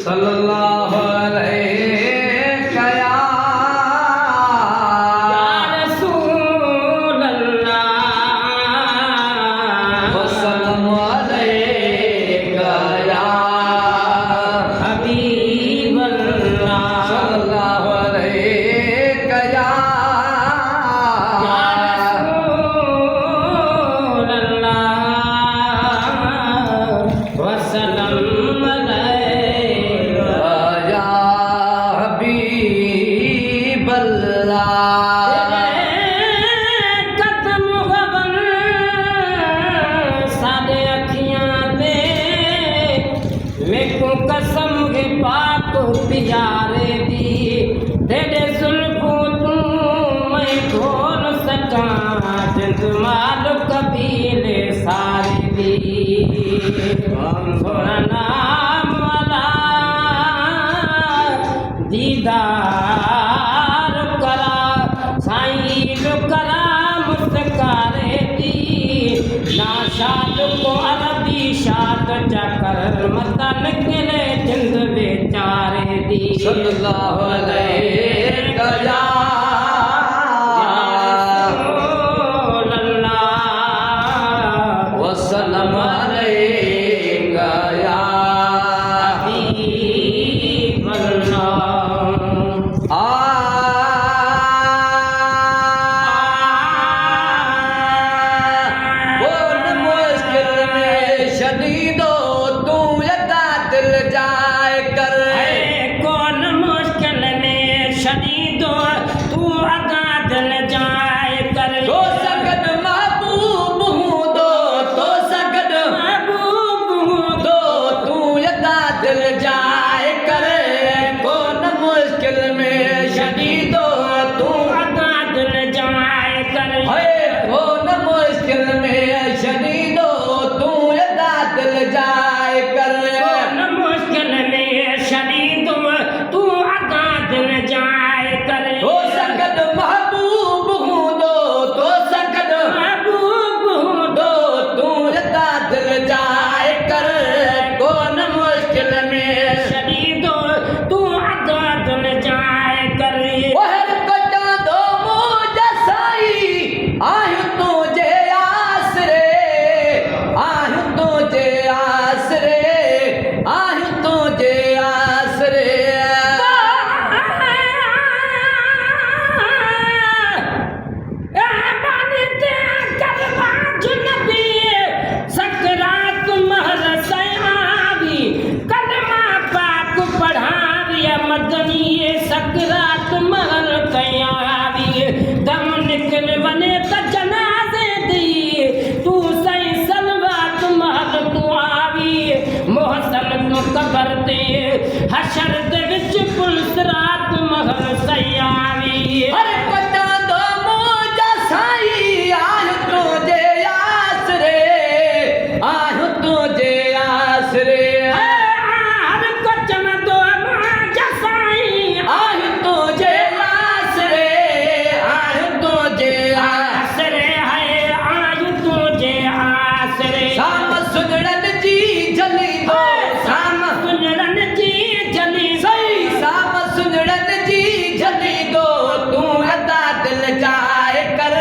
सल्लल्लाहु अलैहि या रसूल अल्लाह वसल्लम अलैका या हबीब अल्लाह सल्लल्लाहु अलैका या रसूल अल्लाह वसल्लम अलैका या हबीब अल्लाह कदम गवन साडे अखियां दे मेको कसम के पाक प्यारे दी तेरे जुल्फों तू मैं खोल सका जिंद माल कबीले सारे दी थोड़ा नाम वाला दीदार करा साईं करा मुस्कारे दी नाशाद को अरबी शाद चकर मत निकले जिंद बेचारे दी सल्लल्लाहु अलैहि या रसूल अल्लाह वसल्लम अलैका या हबीब अल्लाह कौन मुश्किल में शदीदो तू यदा दिल जाए कर कौन मुश्किल में शदीदो तू अदा दिल जाए कर तो सकद महबूब हूँ तो सकद महबूब दो तू यदा दिल जाए कर कौन मुश्किल में शदीदो तू अदा दिल जाए कर है कौन मुश्किल में शदीदो तू यदा दिल जाए कर कौन मुश्किल में शदीदो तू अदा दिल जाए कर तो सकद महबूब हूँ तो सकद महबूब हूँ दो तू यदा दिल जाए कर कौन मुश्किल में शदीदो तू अदा दिल जाए कर वहर कटा दो मुझे साई आयु तुझे आसरे आयु तुझे आसरे आयु तुझे आसरे सकरात महल कयावी दम निकल बने त जनाजे दी तू सही सलवात महल तू आवी मोहसन तू कबर दे हशर दे विच पुलिस रात महल सयावी अरे कटा दो मुझे साई आयु तुझे आसरे आयु तुझे आसरे हर कचन दो जसाई आयु तुझे आसरे आयु तुझे आसरे है आयु तुझे आसरे शाम सुगड़न जी जली दो शाम सुनरन जी जली सही शाम सुगड़न जी जली दो तू अदा दिल जाए कर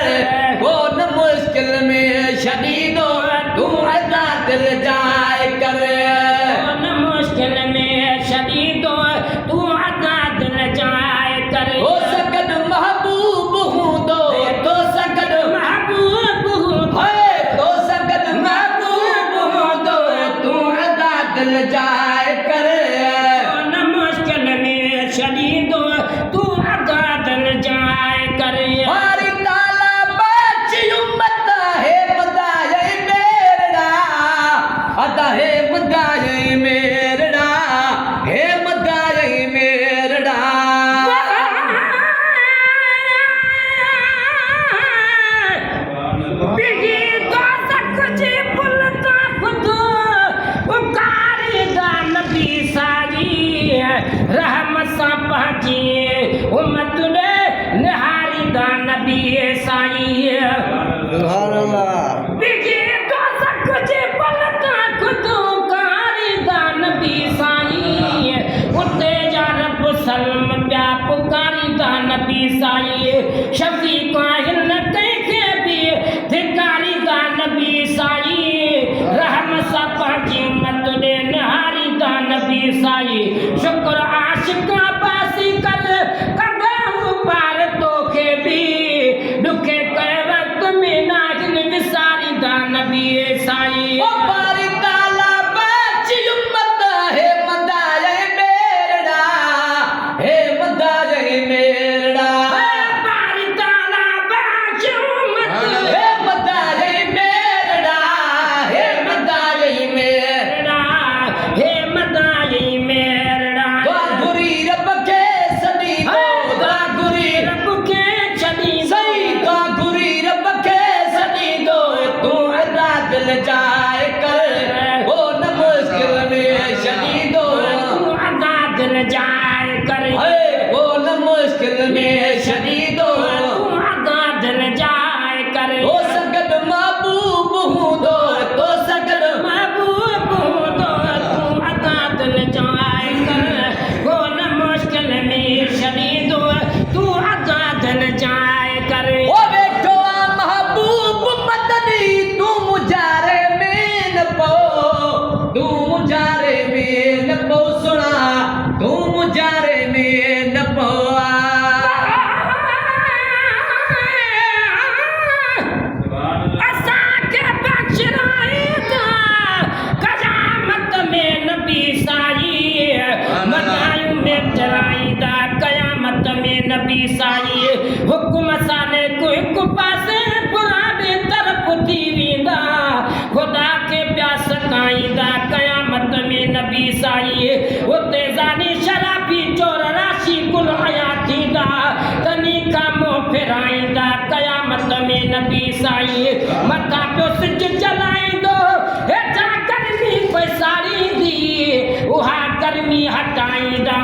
कौन मुश्किल में शदीदो तू अदा दिल जाए कर कौन मुश्किल में शदीदो तू अदा दिल जाए कर हो सकद महबूब हूँ तो सकद महबूब हूँ है तो सकद महबूब हूँ तू अदा दिल जाए कर कौन मुश्किल में शदीदो तू अदा दिल जाए कर हमारी ताला बच्ची उम्मत है मदाये मेरड़ा अदा है मदाये मेरड़ा है मदाये मेरड़ा बिगी तो सकुची पुलता खुदो उकारी दान भी साजी रहमत सा पहुंची उम्मत ने निहारी दान भी साई बिगी तो सकुची पुलता खुदो उकारी दान भी साई साई शफीक आहिन न कंहिंखे बि धिकारींदा नबी साई रहम सां पंहिंजी उम्मत ॾे निहारींदा नबी साई शुक्र आशिक अब्बासी कर कढूं पार तोखे बि ॾुखे कंहिं वक़्त में नाहिन विसारींदा नबी साई ओ बारी ताला बची उम्मत है मदाए मेरड़ा हे मदाए मेरड़ा बारी ताला बची उम्मत हे मदाए मेरड़ा हे मदाए मेरड़ा हे मदाई मेरड़ा दुआ गुरी रब के सदी दो दुआ गुरी रब के छॾी सही दुआ गुरी रब के सदी दो तू अदा दिल जाए कर वो न मुश्किल में शदी दो तू अदा दिल जाए कर वो न मुश्किल में शदी दो तू अदा दिल जाए कर तो सगद महबूब हूँ दो तो सगद महबूब दो तू अदा दिल जाए कर वो न मुश्किल में छॾी दो तू अदा दिल जाए कर ओ बैठो आ महबूब मदनी तू मुजारे में न पो तू मुजारे में न पो सुना तू मुजारे में न पो असांखे बख़्शराईंदा क़यामत में नबी साई मदायूं में चराईंदा क़यामत में नबी साई हुकुम सां ने को हिकु पासे बुरा ॿिए तरफ़ थी वेंदा ख़ुदा खे पिया सताईंदा क़यामत में नबी साई हुते ज़ानी शराबी चोर राशि कुल हया थींदा तनी कामो फिराईंदा क़यामत में नबी साई मथां पियो सिज जलाईंदो हेठां गर्मी पसारींदी उहा गर्मी हटाईंदा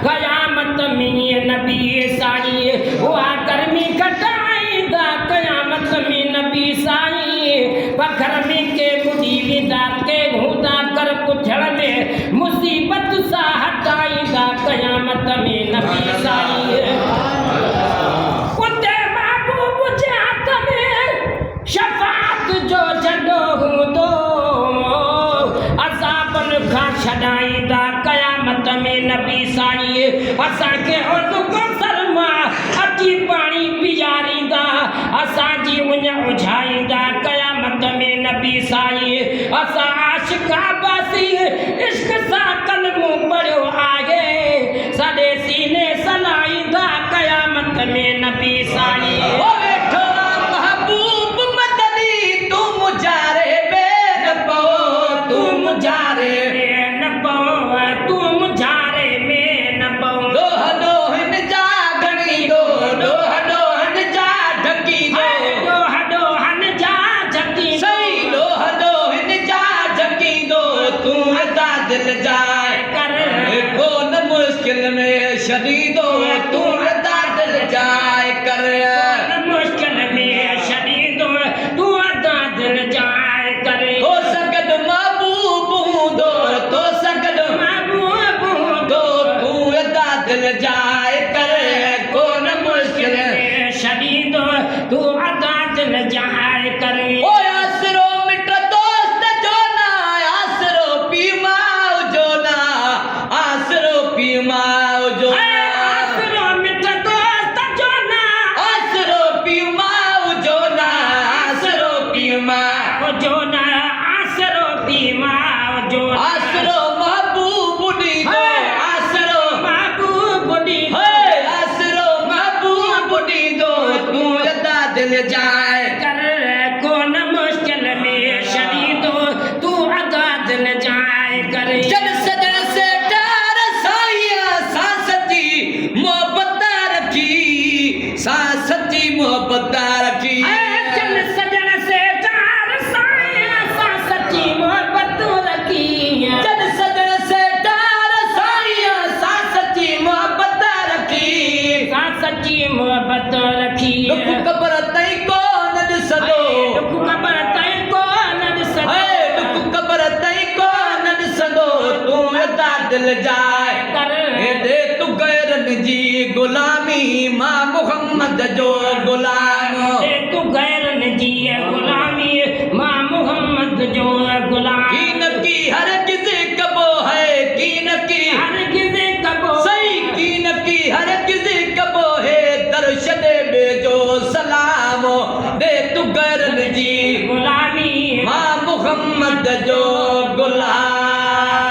क़यामत में नबी साई उहा गर्मी घटाईंदा क़यामत में नबी साई पखर में के ॿुॾी वेंदा के हूंदा कर पुछड़ में मुसीबत सां हटाईंदा क़यामत में नबी साई उते महबूब जे हथ में शफ़ाअत जो झंडो हूंदो अज़ाबनि खां छॾाईंदा क़यामत में नबी साई असांखे उर्दू कौसर मां अची पाणी पीआरींदा असांजी उञ उझाईंदा क़यामत में नबी साई असां आशिक अब्बासी इश्क सां कलमो पढ़ियो आहे सॼे सीने सलाईंदा क़यामत में नबी साई ओ बैठो आ महबूब मदनी तू मुजारे में न पो तू मुजारे न पो तू मुझारे में न पो दोह दोहन जा घणी दो दोह दोहन जा ढकी दो ॾोह ॾोहन जा झकी सही दोह दोहन जा ढकी दो तू अदा दिल जाए कर को न मुश्किल में शदी दो तू अदा दिल जाए कर मुश्किल में छॾी दो तू अदा दिल जाए करे तो सगद महबूब हूँ दो तो सगद महबूब दो तू अदा दिल जाए कर को न मुश्किल छॾी दो तू अदा दिल जाए करे ओ आसरो मिट दोस्त जो ना आसरो पीमाओ जो ना आसरो पीमाओ जो आसरो मिट दोस्त जो ना आसरो पीमाओ जो ना आसरो पीमाओ जो ना आसरो पीमा जो आसरो महबूब दी दो आसरो महबूब दी हे आसरो महबूब दी दो तू अदा दिल जाए कर कौन मुश्किल में छॾी दो तू अदा दिल जाए करे जन सजन से डर साईया सा सच्ची मोहब्बत रखी सा सच्ची मोहब्बत रखी चल सजन से चार साया सा सच्ची मोहब्बत रखी जन सजन से डर साईया सा सच्ची मोहब्बत रखी सा सच्ची मोहब्बत रखी दुख कबर तई को न सदो दुख कबर तई को न सदो है दुख कबर तई को न सदो तू अदा दिल जाए कर दे तू गैरन जी गुलामी मां जो गुलाम तू गैरन जी गुलामी मां मोहम्मद जो गुलाम कीन की हर किसी कबो है कीन की हर किसे कबो सही कीन की हर किसी कबो है दर्शन बेजो सलाम दे तू गैरन जी गुलामी मां मोहम्मद जो गुलाम